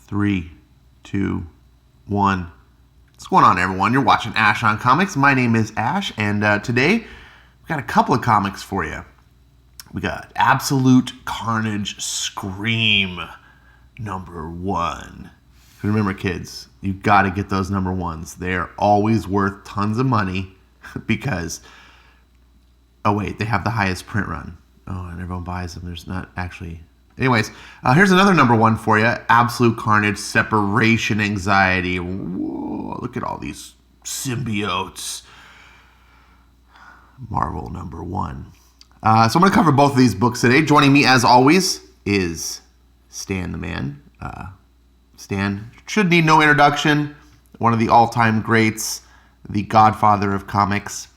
3, 2, 1. What's going on, everyone? You're watching Ash on Comics. My name is Ash, and today we've got a couple of comics for you. We got Absolute Carnage Scream #1. Remember, kids, you got to get those #1s. They're always worth tons of money because, oh wait, they have the highest print run. Oh, and everyone buys them. There's not actually... Anyways, here's another #1 for you. Absolute Carnage Separation Anxiety. Whoa, look at all these symbiotes. Marvel #1. So I'm going to cover both of these books today. Joining me, as always, is Stan the Man. Stan should need no introduction. One of the all-time greats, the godfather of comics,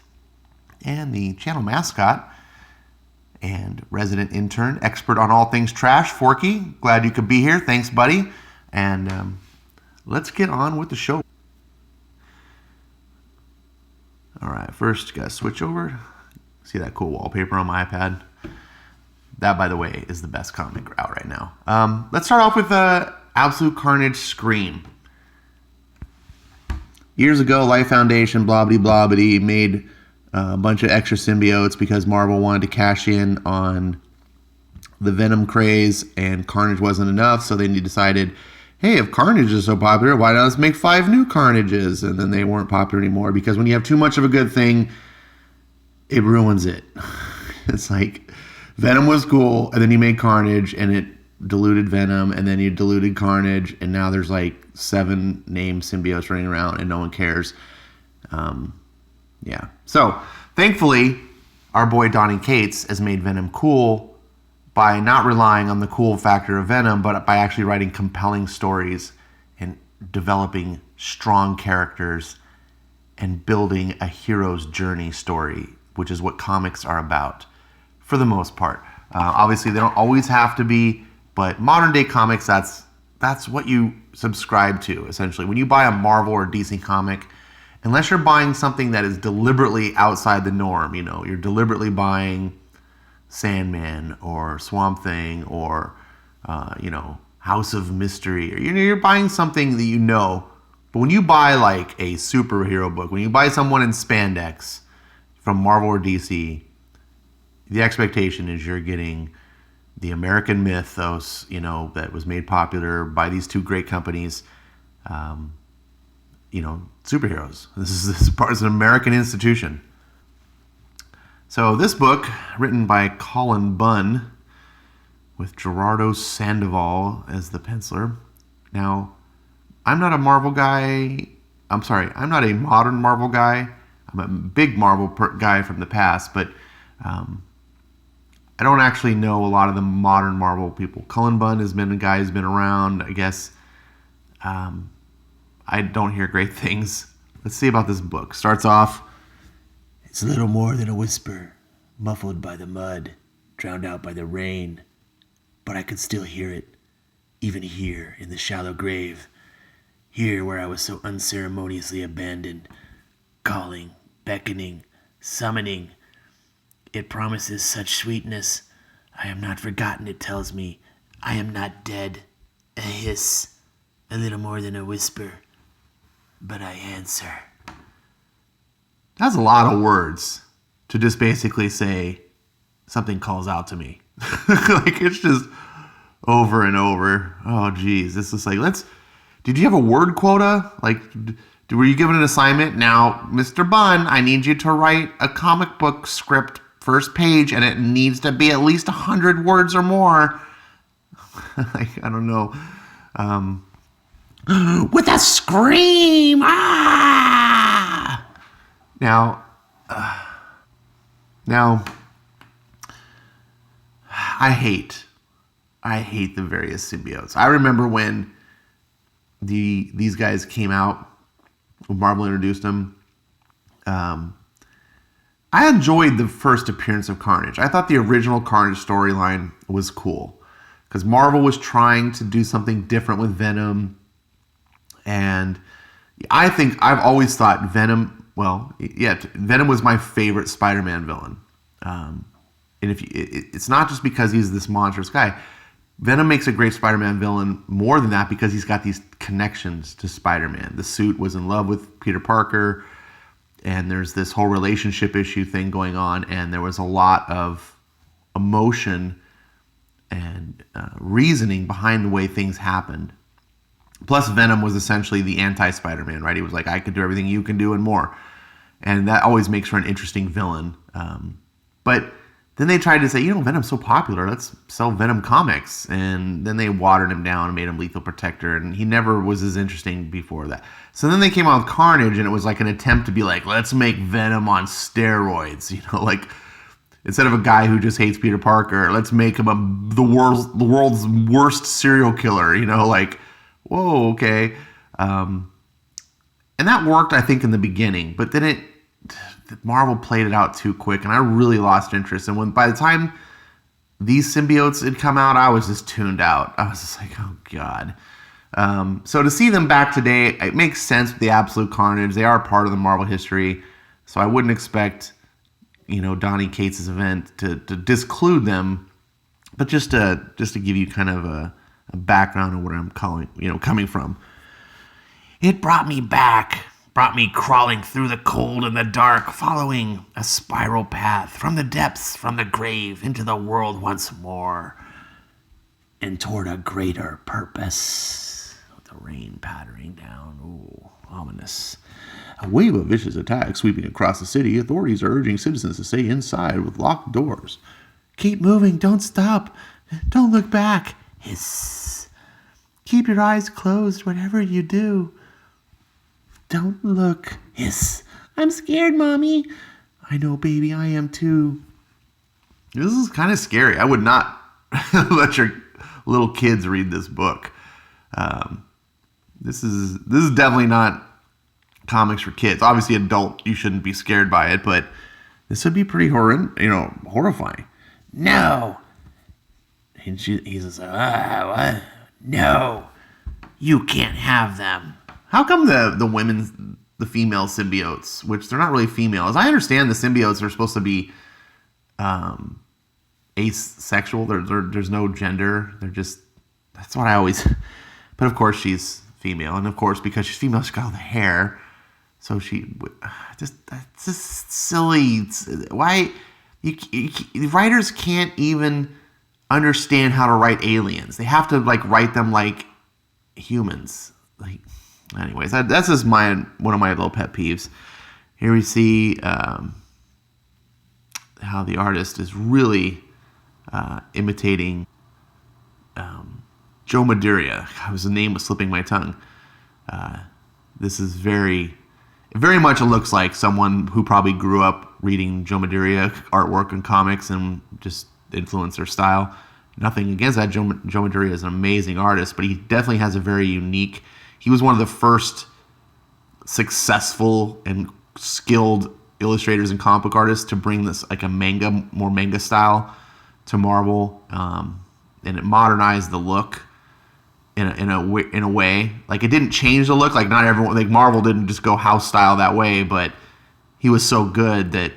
and the channel mascot, and resident intern, expert on all things trash, Forky. Glad you could be here. Thanks, buddy. And let's get on with the show. All right, first, got to switch over. See that cool wallpaper on my iPad? That, by the way, is the best comic out right now. Let's start off with Absolute Carnage Scream. Years ago, Life Foundation, blobbity made a bunch of extra symbiotes because Marvel wanted to cash in on the Venom craze, and Carnage wasn't enough, so they decided, hey, if Carnage is so popular, why not let's make 5 new Carnages? And then they weren't popular anymore because when you have too much of a good thing, it ruins it. It's like Venom was cool, and then you made Carnage, and it diluted Venom, and then you diluted Carnage, and now there's like 7 named symbiotes running around, and no one cares. Yeah. So, thankfully, our boy Donny Cates has made Venom cool by not relying on the cool factor of Venom, but by actually writing compelling stories and developing strong characters and building a hero's journey story, which is what comics are about, for the most part. Obviously, they don't always have to be, but modern day comics, that's what you subscribe to, essentially. When you buy a Marvel or DC comic, unless you're buying something that is deliberately outside the norm, you're deliberately buying Sandman or Swamp Thing or, House of Mystery, or you're buying something that you know. But when you buy like a superhero book, when you buy someone in spandex from Marvel or DC, the expectation is you're getting the American mythos, that was made popular by these two great companies, superheroes. This is part of an American institution. So this book, written by Colin Bunn, with Gerardo Sandoval as the penciler. Now, I'm not a Marvel guy. I'm not a modern Marvel guy. I'm a big Marvel guy from the past, but I don't actually know a lot of the modern Marvel people. Cullen Bunn has been a guy who's been around, I guess. I don't hear great things. Let's see about this book. Starts off, it's little more than a whisper, muffled by the mud, drowned out by the rain. But I could still hear it, even here in the shallow grave, here where I was so unceremoniously abandoned, calling, beckoning, summoning. It promises such sweetness. I am not forgotten, it tells me. I am not dead. A hiss, a little more than a whisper. But I answer. That's a lot of words to just basically say something calls out to me. Like, it's just over and over. Oh, geez. This is like, did you have a word quota? Like, were you given an assignment? Now, Mr. Bunn, I need you to write a comic book script, first page, and it needs to be at least 100 words or more. Like, I don't know. With a scream! Ah! Now, I hate the various symbiotes. I remember when these guys came out, when Marvel introduced them. I enjoyed the first appearance of Carnage. I thought the original Carnage storyline was cool because Marvel was trying to do something different with Venom. And I think I've always thought Venom was my favorite Spider-Man villain. And it's not just because he's this monstrous guy. Venom makes a great Spider-Man villain more than that because he's got these connections to Spider-Man. The suit was in love with Peter Parker, and there's this whole relationship issue thing going on, and there was a lot of emotion and reasoning behind the way things happened. Plus, Venom was essentially the anti-Spider-Man, right? He was like, I could do everything you can do and more. And that always makes for an interesting villain. But then they tried to say, Venom's so popular, let's sell Venom comics. And then they watered him down and made him Lethal Protector, and he never was as interesting before that. So then they came out with Carnage, and it was like an attempt to be like, let's make Venom on steroids. Like, instead of a guy who just hates Peter Parker, let's make him the world's worst serial killer. Like, whoa, okay. And that worked, I think, in the beginning, but then Marvel played it out too quick, and I really lost interest. And by the time these symbiotes had come out, I was just tuned out. I was just like, oh God. So to see them back today, it makes sense with the Absolute Carnage. They are part of the Marvel history, so I wouldn't expect, Donny Cates' event to disclude them, but just to give you kind of a background of where I'm coming from. It brought me back. Brought me crawling through the cold and the dark, following a spiral path from the depths, from the grave, into the world once more, and toward a greater purpose. With the rain pattering down, ooh, ominous. A wave of vicious attacks sweeping across the city. Authorities are urging citizens to stay inside with locked doors. Keep moving, don't stop, don't look back. Hiss. Keep your eyes closed, whatever you do. Don't look. Hiss. I'm scared, Mommy. I know, baby, I am too. This is kind of scary. I would not let your little kids read this book. This is definitely not comics for kids. Obviously, adult, you shouldn't be scared by it, but this would be pretty horrifying. No. And he's just like, what? No. You can't have them. How come the female symbiotes, which they're not really female, as I understand, the symbiotes are supposed to be asexual. There's no gender. That's what I always. But of course she's female, and of course because she's female, she's got all the hair. So that's just silly. Why writers can't even understand how to write aliens? They have to write them like humans. Anyways, that's just one of my little pet peeves. Here we see how the artist is really imitating Joe Madureira. The name was slipping my tongue. This is very much looks like someone who probably grew up reading Joe Madureira artwork and comics and just influenced their style. Nothing against that. Joe Madureira is an amazing artist, but he definitely has a very unique. He was one of the first successful and skilled illustrators and comic book artists to bring this more manga style to Marvel, and it modernized the look in a way. Like, it didn't change the look. Like, not everyone, Marvel didn't just go house style that way, but he was so good that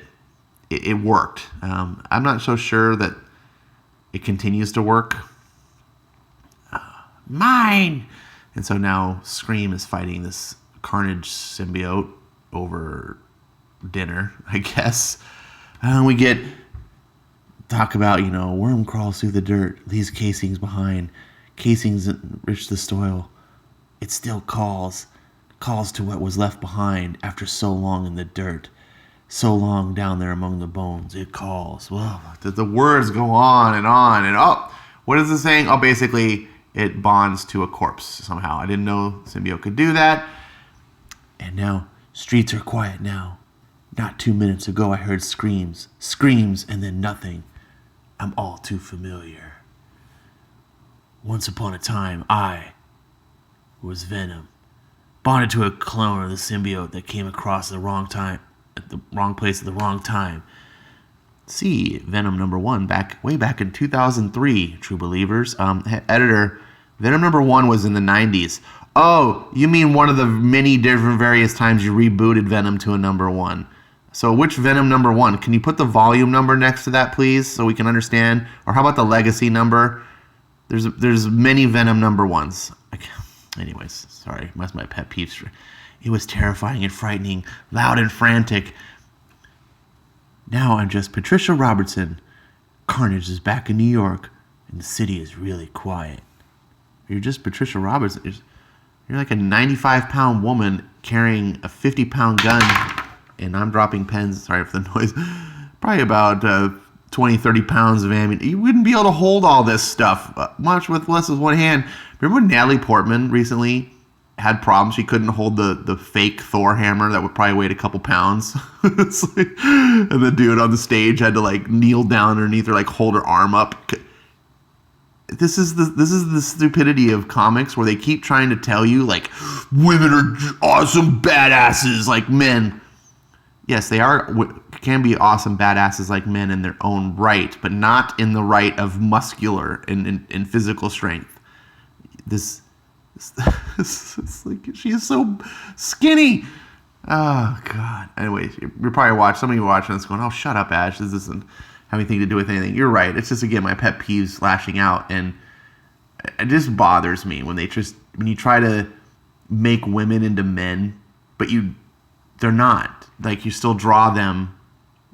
it worked. I'm not so sure that it continues to work. Mine. And so now Scream is fighting this Carnage symbiote over dinner, I guess. And we talk about, worm crawls through the dirt, leaves casings behind. Casings enrich the soil. It still calls to what was left behind after so long in the dirt. So long down there among the bones, it calls. Whoa, the words go on, and what is it saying? Oh, basically, it bonds to a corpse somehow. I didn't know symbiote could do that. And now, streets are quiet now. Not 2 minutes ago, I heard screams, and then nothing. I'm all too familiar. Once upon a time, I was Venom, bonded to a clone of the symbiote that came across at the wrong time, at the wrong place at the wrong time. See Venom #1 way back in 2003, true believers. Editor, Venom #1 was in the 90s. Oh, you mean one of the many different various times you rebooted Venom to a #1. So which Venom #1? Can you put the volume number next to that, please, so we can understand? Or how about the legacy number? There's many Venom number ones. Anyways, sorry, that's my pet peeves. It was terrifying and frightening, loud and frantic. Now I'm just Patricia Robertson. Carnage is back in New York, and the city is really quiet. You're just Patricia Robertson. You're like a 95-pound woman carrying a 50-pound gun, and I'm dropping pens. Sorry for the noise. Probably about 20, 30 pounds of ammunition. You wouldn't be able to hold all this stuff much with less than one hand. Remember when Natalie Portman recently had problems? She couldn't hold the fake Thor hammer that would probably weigh a couple pounds. And the dude on the stage had to like kneel down underneath her, like hold her arm up. This is the stupidity of comics, where they keep trying to tell you like women are awesome badasses like men. Yes, they can be awesome badasses like men in their own right, but not in the right of muscular and physical strength. It's like she is so skinny. Oh God. Anyway, you're probably some of you watching this going, "Oh, shut up, Ash. This doesn't have anything to do with anything." You're right. It's just, again, my pet peeves lashing out, and it just bothers me when you try to make women into men, but they're not. Like, you still draw them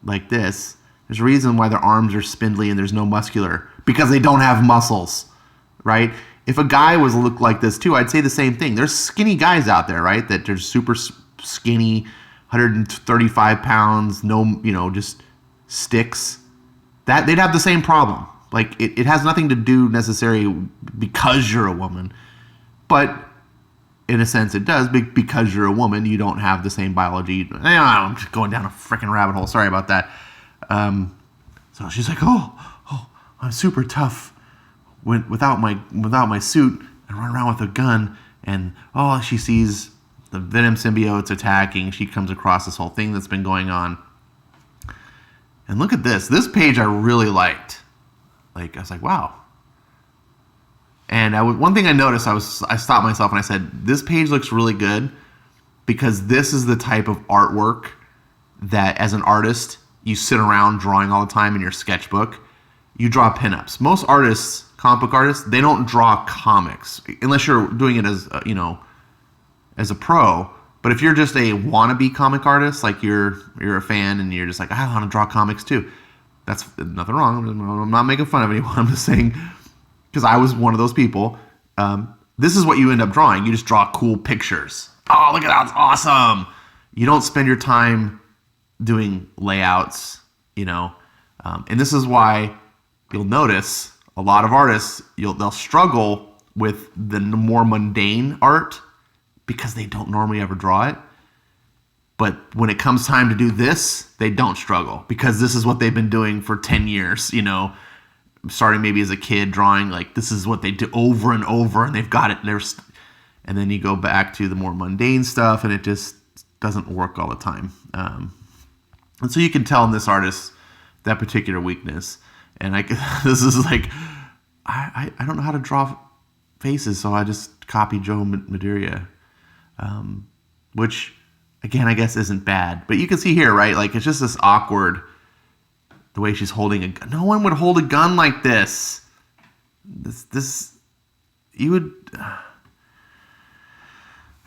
like this. There's a reason why their arms are spindly and there's no muscular, because they don't have muscles, right? If a guy was look like this too, I'd say the same thing. There's skinny guys out there, right? That they're super skinny, 135 pounds, just sticks. That they'd have the same problem. Like, it has nothing to do necessarily because you're a woman, but in a sense it does, because you're a woman. You don't have the same biology. I'm just going down a freaking rabbit hole. Sorry about that. So she's like, oh, I'm super tough without my suit, and run around with a gun. And she sees the Venom symbiotes attacking. She comes across this whole thing that's been going on. And look at this. This page I really liked. Like, I was like, wow. And one thing I noticed, I stopped myself and I said, this page looks really good, because this is the type of artwork that, as an artist, you sit around drawing all the time in your sketchbook. You draw pinups. Most artists, comic book artists, they don't draw comics unless you're doing it as as a pro. But if you're just a wannabe comic artist, like you're a fan and you're just like, I want to draw comics too. That's nothing wrong. I'm not making fun of anyone. I'm just saying, because I was one of those people. This is what you end up drawing. You just draw cool pictures. Oh, look at that. It's awesome. You don't spend your time doing layouts, and this is why you'll notice a lot of artists, they'll struggle with the more mundane art because they don't normally ever draw it. But when it comes time to do this, they don't struggle, because this is what they've been doing for 10 years, starting maybe as a kid, drawing, like, this is what they do over and over, and they've got it. And then you go back to the more mundane stuff, and it just doesn't work all the time. And so you can tell in this artist that particular weakness. And this is like, I don't know how to draw faces, so I just copy Joe Madureira, which, again, I guess isn't bad. But you can see here, right? Like, it's just this awkward, the way she's holding a gun. No one would hold a gun like this. You would.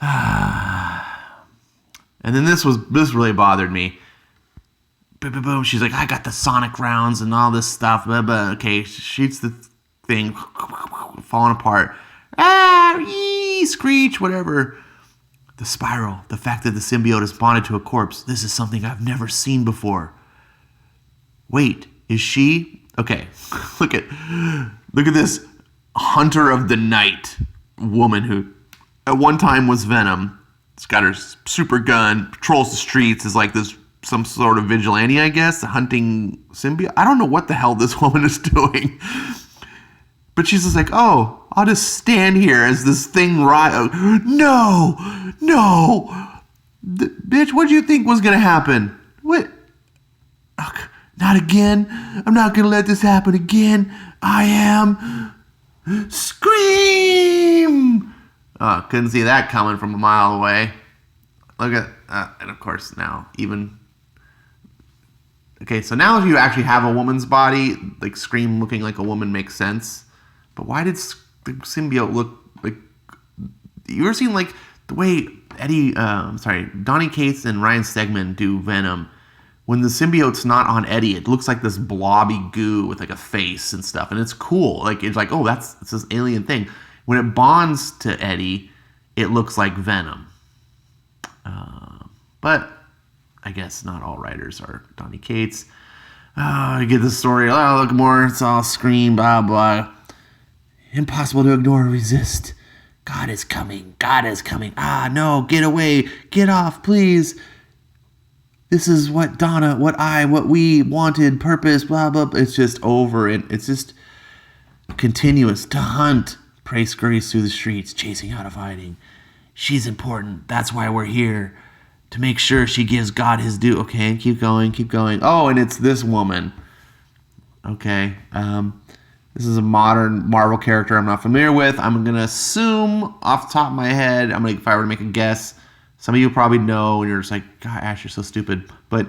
And then this really bothered me. Boom, boom, boom. She's like, I got the sonic rounds and all this stuff. Blah, blah. Okay, she shoots the thing, falling apart. Screech, whatever. The spiral, the fact that the symbiote is bonded to a corpse. This is something I've never seen before. Wait, is she? Okay, look at this hunter of the night woman who at one time was Venom. She's got her super gun, patrols the streets, is like some sort of vigilante, I guess, hunting symbiote. I don't know what the hell this woman is doing. But she's just like, oh, I'll just stand here as this thing No! Bitch, what do you think was going to happen? What? Ugh, not again. I'm not going to let this happen again. I am. Scream! Oh, couldn't see that coming from a mile away. Look at, and of course now, even... Okay, so now if you actually have a woman's body, like Scream looking like a woman makes sense. But why did the symbiote look like? You ever seen like the way Donny Cates and Ryan Stegman do Venom? When the symbiote's not on Eddie, it looks like this blobby goo with like a face and stuff, and it's cool. Like it's like, oh, it's this alien thing. When it bonds to Eddie, it looks like Venom. But I guess not all writers are Donny Cates. You get the story. Oh, look more. It's all scream, blah blah. Impossible to ignore or resist. God is coming. God is coming. Ah, no, get away. Get off, please. This is what Donna, what we wanted, purpose, blah, blah, blah. It's just over. It's just continuous. To hunt. Prey scurries through the streets, chasing out of hiding. She's important. That's why we're here. To make sure she gives God his due. Okay, keep going, keep going. Oh, and it's this woman. Okay. This is a modern Marvel character I'm not familiar with. I'm going to assume off the top of my head, if I were to make a guess, some of you probably know, and you're just like, God, Ash, you're so stupid. But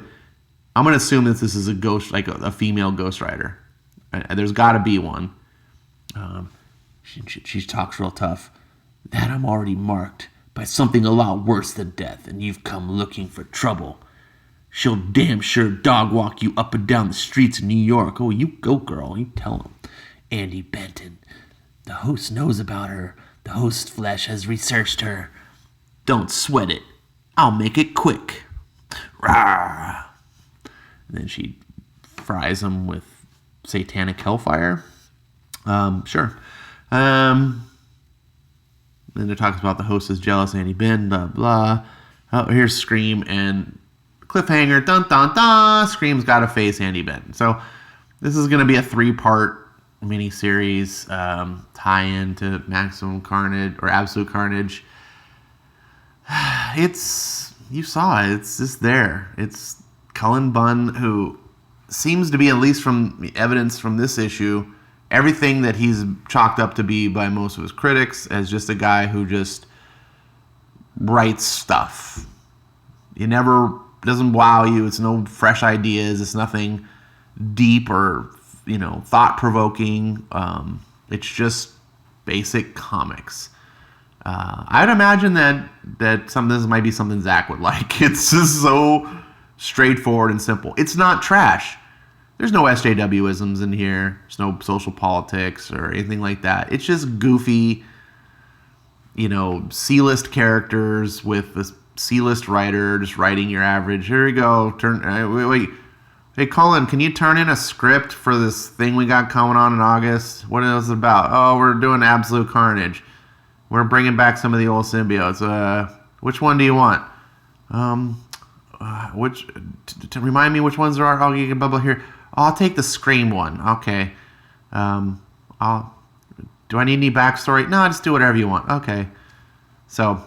I'm going to assume that this is a ghost, like a female Ghost Rider. There's got to be one. She talks real tough. That I'm already marked by something a lot worse than death, and you've come looking for trouble. She'll damn sure dog walk you up and down the streets of New York. Oh, you go, girl. You tell him. Andy Benton. The host knows about her. The host flesh has researched her. Don't sweat it. I'll make it quick. Rawr. And then she fries him with satanic hellfire. Sure. Then it talks about the host is jealous, Andy Ben, blah, blah. Oh, here's Scream and cliffhanger. Dun, dun, dun. Scream's got to face Andy Ben. So this is going to be a 3-part miniseries tie-in to Maximum Carnage or Absolute Carnage. You saw it. It's just there. It's Cullen Bunn, who seems to be, at least from the evidence from this issue, everything that he's chalked up to be by most of his critics as just a guy who just writes stuff. It never doesn't wow you. It's no fresh ideas. It's nothing deep or thought-provoking. It's just basic comics. I'd imagine that some of this might be something Zach would like. It's just so straightforward and simple. It's not trash. There's no SJW-isms in here. There's no social politics or anything like that. It's just goofy, C-list characters with a C-list writer just writing your average. Here we go. Wait. Hey, Cullen, can you turn in a script for this thing we got coming on in August? What is it about? Oh, we're doing Absolute Carnage. We're bringing back some of the old symbiotes. Which one do you want? To remind me which ones there are. Oh, you can bubble here. Oh, I'll take the Scream one. Okay. Do I need any backstory? No, just do whatever you want. Okay. So,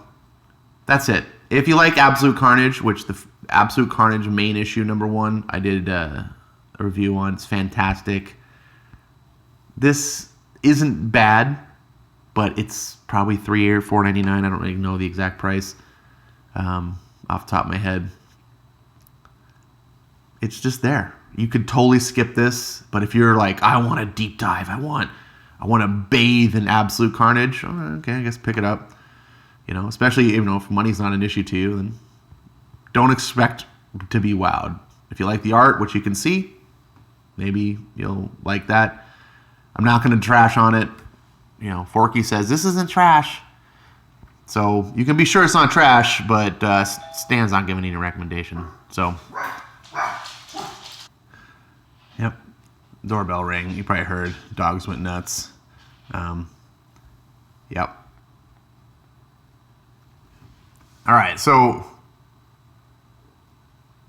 that's it. If you like Absolute Carnage, which the Absolute Carnage main issue #1, I did a review on. It's fantastic. This isn't bad, but it's probably $3 or $4.99. I don't really know the exact price off the top of my head. It's just there. You could totally skip this, but if you're like, I want a deep dive, I want to bathe in Absolute Carnage, okay, I guess pick it up. Especially if money's not an issue to you, then don't expect to be wowed. If you like the art, which you can see, maybe you'll like that. I'm not going to trash on it. Forky says this isn't trash, so you can be sure it's not trash. But Stan's not giving any recommendation. So, yep. Doorbell ring. You probably heard. Dogs went nuts. Yep. All right, so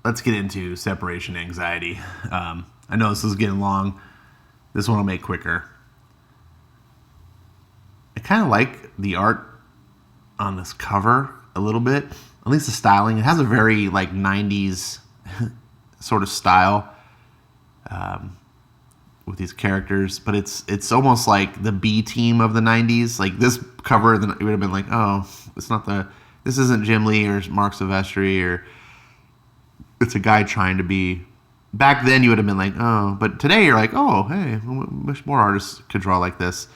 let's get into separation anxiety. I know this is getting long. This one will make quicker. I kind of like the art on this cover a little bit, at least the styling. It has a very 90s sort of style with these characters, but it's almost like the B team of the 90s. Like this cover, then it would have been like, oh, this isn't Jim Lee or Mark Silvestri, or it's a guy trying to be. Back then you would have been like, oh, but today you're like, oh, hey, I wish more artists could draw like this.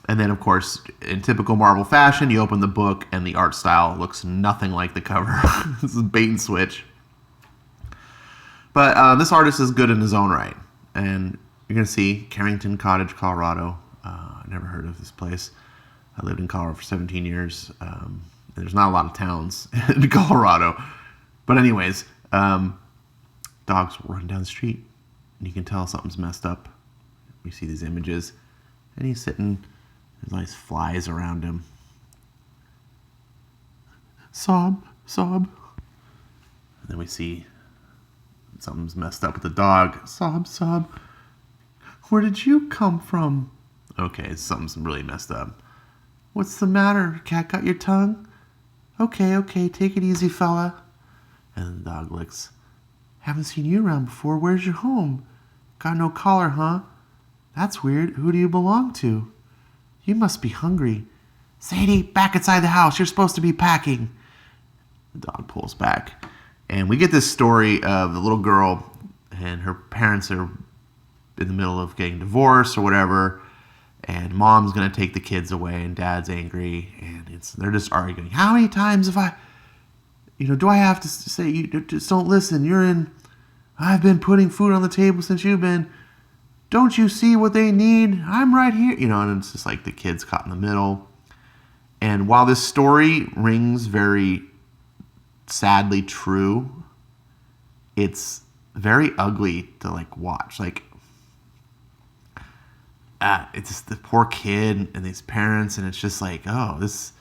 And then, of course, in typical Marvel fashion, you open the book and the art style looks nothing like the cover. This is bait and switch. But this artist is good in his own right. And you're going to see Carrington Cottage, Colorado. I never heard of this place. I lived in Colorado for 17 years. There's not a lot of towns in Colorado. But anyways, dogs run down the street. And you can tell something's messed up. You see these images. And he's sitting. There's nice flies around him. Sob, sob. And then we see something's messed up with the dog. Sob, sob. Where did you come from? Okay, something's really messed up. What's the matter? Cat got your tongue? Okay, take it easy, fella. And the dog licks. Haven't seen you around before. Where's your home? Got no collar, huh? That's weird. Who do you belong to? You must be hungry. Sadie, back inside the house. You're supposed to be packing. The dog pulls back. And we get this story of the little girl and her parents are in the middle of getting divorced or whatever. And mom's going to take the kids away and dad's angry. And they're just arguing. How many times have I... do I have to say, you just don't listen. I've been putting food on the table since you've been. Don't you see what they need? I'm right here. And it's just like the kids caught in the middle. And while this story rings very sadly true, it's very ugly to watch. It's just the poor kid and these parents, and it's just this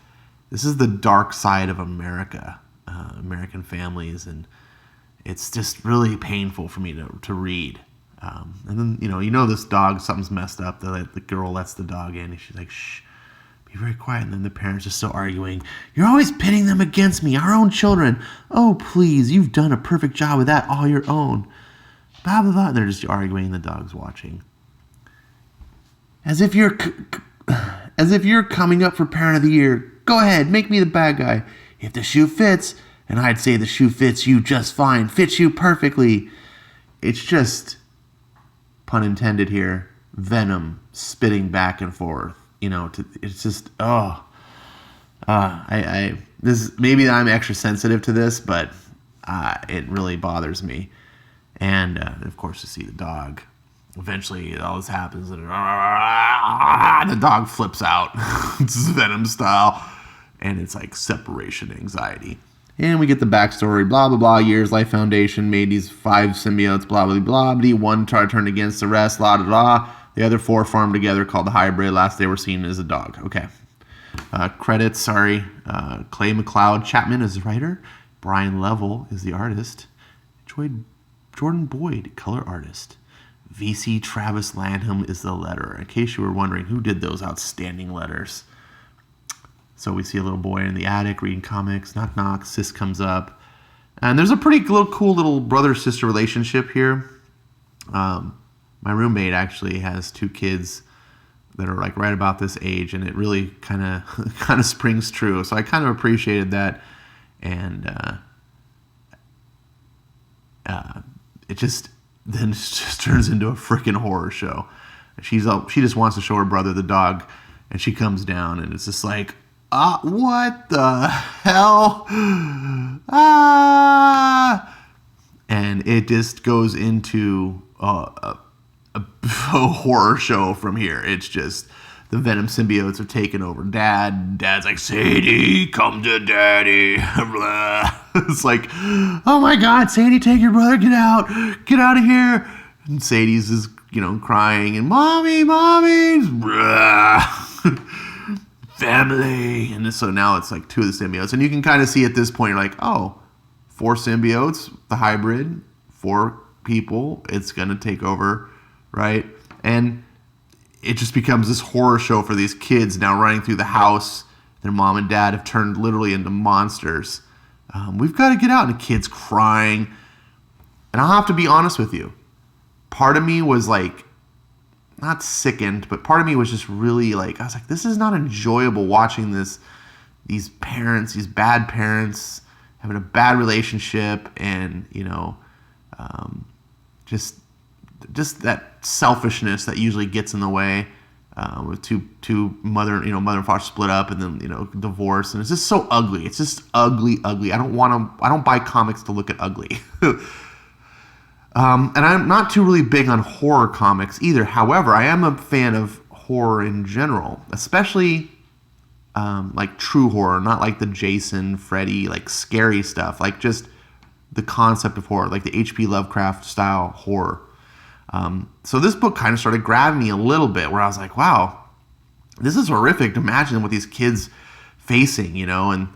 is the dark side of America, American families, and it's just really painful for me to read. And then, this dog, something's messed up. The girl lets the dog in, and she's like, shh, be very quiet. And then the parents are still arguing. You're always pitting them against me, our own children. Oh, please, you've done a perfect job with that all your own. Blah, blah, blah. And they're just arguing, the dog's watching. As if you're coming up for Parent of the Year. Go ahead, make me the bad guy. If the shoe fits, and I'd say the shoe fits you just fine, fits you perfectly. It's just... pun intended here, venom spitting back and forth. It's just maybe I'm extra sensitive to this, but it really bothers me. And of course, to see the dog. Eventually, all this happens, and the dog flips out. It's venom style, and it's like separation anxiety. And we get the backstory, blah, blah, blah, Years Life Foundation made these 5 symbiotes, blah, blah, blah, blah. One turned against the rest, blah, blah, blah. The other 4 formed together called the hybrid. Last they were seen as a dog. Okay. Credits, sorry. Clay McLeod Chapman is the writer. Brian Level is the artist. Jordan Boyd, color artist. VC Travis Lanham is the letterer. In case you were wondering who did those outstanding letters. So we see a little boy in the attic reading comics. Knock, knock. Sis comes up. And there's a pretty cool little brother-sister relationship here. My roommate actually has 2 kids that are right about this age, and it really kind of springs true. So I kind of appreciated that. And it just turns into a freaking horror show. She just wants to show her brother the dog, and she comes down, and it's just like, what the hell? And it just goes into a horror show from here. It's just the Venom symbiotes are taking over Dad. Dad's like, Sadie, come to Daddy. It's like, oh my God, Sadie, take your brother, get out of here. And Sadie's is, crying, and mommy. Family. And so now it's 2 of the symbiotes. And you can kind of see at this point, you're like, 4 symbiotes, the hybrid, 4 people, it's going to take over, right? And it just becomes this horror show for these kids now running through the house. Their mom and dad have turned literally into monsters. We've got to get out. And the kids crying. And I'll have to be honest with you. Part of me was not sickened, but part of me was just really I was like, this is not enjoyable watching these parents, these bad parents having a bad relationship, and just that selfishness that usually gets in the way. with two mother and father split up and then divorce, and it's just so ugly. It's just ugly. I don't buy comics to look at ugly. And I'm not too really big on horror comics either. However, I am a fan of horror in general, especially like true horror, not like the Jason, Freddy, like scary stuff, like just the concept of horror, like the H.P. Lovecraft style horror. So this book kind of started grabbing me a little bit, where I was like, wow, this is horrific to imagine what these kids facing, and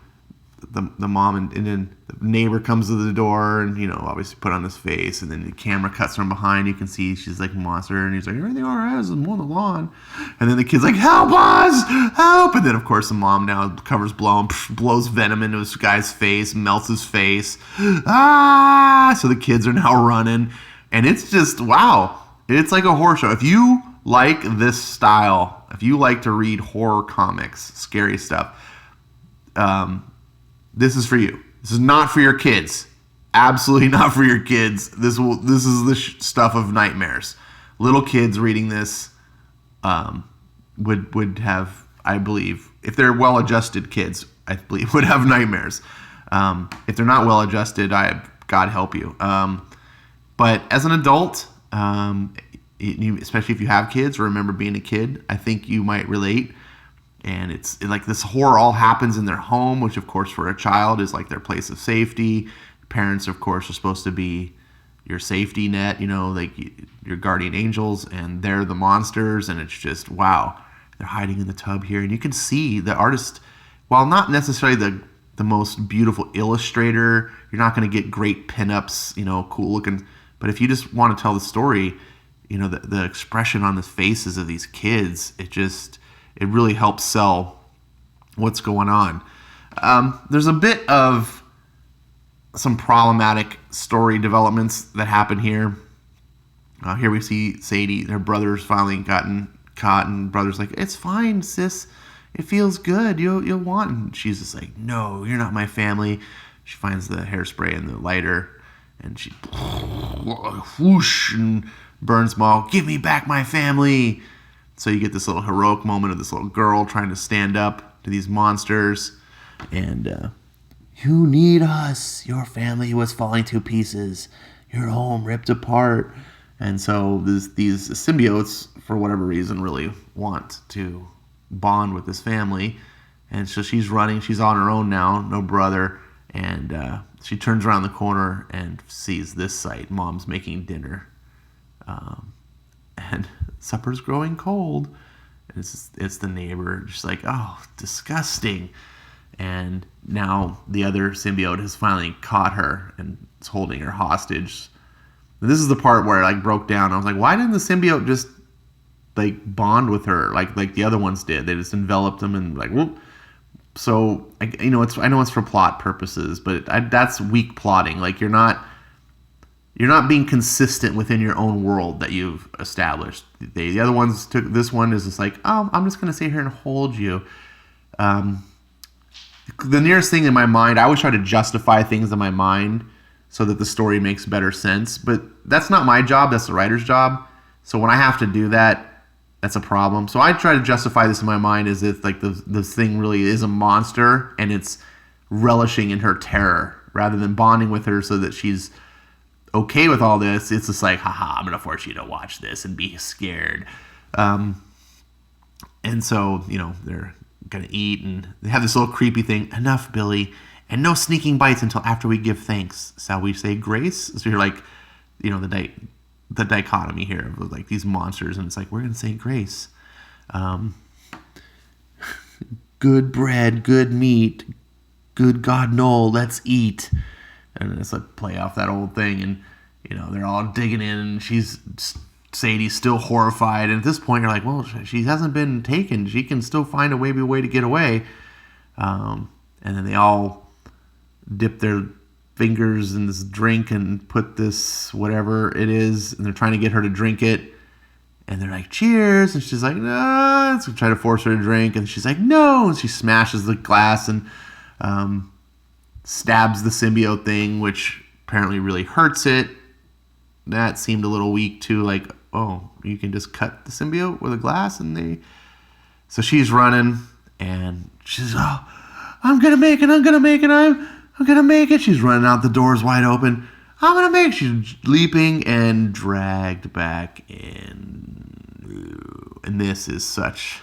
the mom and then the neighbor comes to the door and, obviously put on this face, and then the camera cuts from behind. You can see she's like a monster, and he's like, everything all right, is on the lawn. And then the kid's like, help us, help. And then, of course, the mom now covers blows venom into this guy's face, melts his face. So the kids are now running. And it's just, wow. It's like a horror show. If you like this style, if you like to read horror comics, scary stuff, this is for you. This is not for your kids. Absolutely not for your kids. This is the stuff of nightmares. Little kids reading this would have, I believe, if they're well-adjusted kids, I believe, would have nightmares. If they're not well-adjusted, God help you. But as an adult, especially if you have kids or remember being a kid, I think you might relate. And it's like this horror all happens in their home, which, of course, for a child is like their place of safety. Parents, of course, are supposed to be your safety net, like your guardian angels, and they're the monsters. And it's just, wow, they're hiding in the tub here. And you can see the artist, while not necessarily the most beautiful illustrator, you're not going to get great pinups, cool looking. But if you just want to tell the story, the expression on the faces of these kids, it really helps sell what's going on. There's a bit of some problematic story developments that happen here. Here we see Sadie, her brother's finally gotten caught, and brother's like, it's fine, sis. It feels good. You'll want. And she's just like, no, you're not my family. She finds the hairspray and the lighter, and she whoosh and burns them all. Give me back my family. So you get this little heroic moment of this little girl trying to stand up to these monsters. And you need us. Your family was falling to pieces. Your home ripped apart. And so these symbiotes, for whatever reason, really want to bond with this family. And so she's running. She's on her own now. No brother. And she turns around the corner and sees this sight. Mom's making dinner. And supper's growing cold. And it's the neighbor, just like, oh, disgusting. And now the other symbiote has finally caught her and is holding her hostage. And this is the part where I broke down. I was like, why didn't the symbiote just bond with her like the other ones did? They just enveloped them and whoop. So I know it's for plot purposes, but that's weak plotting. You're not being consistent within your own world that you've established. The other ones took this one is just like, oh, I'm just going to sit here and hold you. The nearest thing in my mind, I always try to justify things in my mind so that the story makes better sense. But that's not my job. That's the writer's job. So when I have to do that, that's a problem. So I try to justify this in my mind as if the thing really is a monster and it's relishing in her terror rather than bonding with her so that she's okay with all this. It's just like, haha, I'm going to force you to watch this and be scared. And so, they're going to eat and they have this little creepy thing. Enough, Billy. And no sneaking bites until after we give thanks. Shall we say grace? So you're like, the dichotomy here of these monsters. And it's like, we're going to say grace. Good bread, good meat, good God, no, let's eat. And it's play off that old thing, and they're all digging in, and Sadie's still horrified. And at this point, you're like, well, she hasn't been taken. She can still find a way to get away. And then they all dip their fingers in this drink and put this whatever it is, and they're trying to get her to drink it. And they're like, cheers, and she's like, no. So try to force her to drink, and she's like, no. And she smashes the glass and stabs the symbiote thing, which apparently really hurts it. That seemed a little weak too. oh, you can just cut the symbiote with a glass, and so she's running, and she's, oh, I'm gonna make it, I'm gonna make it, I'm gonna make it. She's running out, the door's wide open. I'm gonna make it. She's leaping and dragged back in. And this is such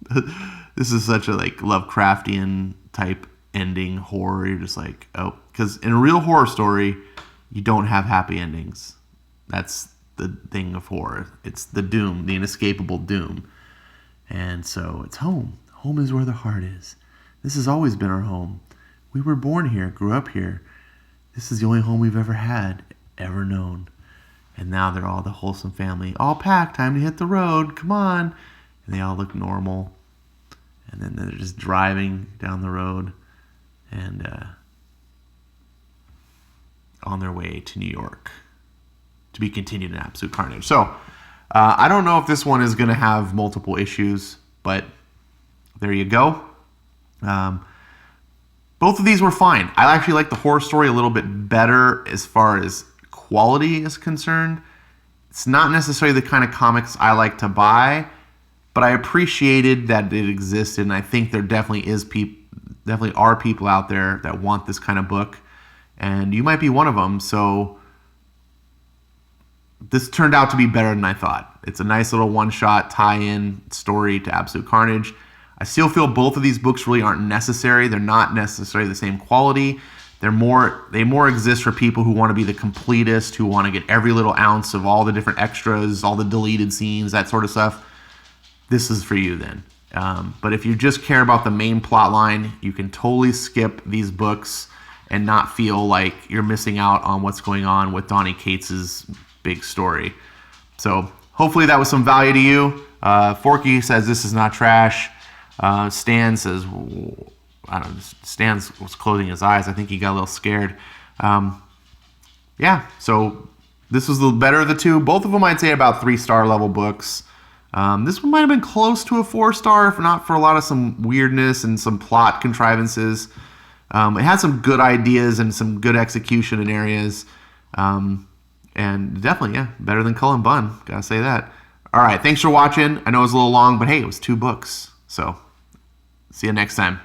a like Lovecraftian type ending horror. You're just like, oh, because in a real horror story, you don't have happy endings. That's the thing of horror. It's the doom, the inescapable doom. And so it's home. Home is where the heart is. This has always been our home. We were born here, grew up here. This is the only home we've ever had, ever known. And now they're all the wholesome family. All packed, time to hit the road, come on. And they all look normal. And then they're just driving down the road and on their way to New York to be continued in Absolute Carnage. So, I don't know if this one is going to have multiple issues, but there you go. Both of these were fine. I actually like the horror story a little bit better as far as quality is concerned. It's not necessarily the kind of comics I like to buy, but I appreciated that it existed, and I think there definitely are people out there that want this kind of book, and you might be one of them. So this turned out to be better than I thought. It's a nice little one-shot tie-in story to Absolute Carnage. I still feel both of these books really aren't necessary. They're not necessarily the same quality. They more exist for people who want to be the completist, who want to get every little ounce of all the different extras, all the deleted scenes, that sort of stuff. This is for you then. But if you just care about the main plot line, you can totally skip these books and not feel like you're missing out on what's going on with Donny Cates's big story. So hopefully that was some value to you. Forky says this is not trash. Stan says, I don't know, Stan was closing his eyes. I think he got a little scared. Yeah, so this was the better of the two. Both of them I'd say about 3-star level books. This one might have been close to a 4-star, if not for a lot of some weirdness and some plot contrivances. It had some good ideas and some good execution in areas. And definitely, yeah, better than Cullen Bunn. Gotta say that. All right, thanks for watching. I know it was a little long, but hey, it was 2 books. So, see you next time.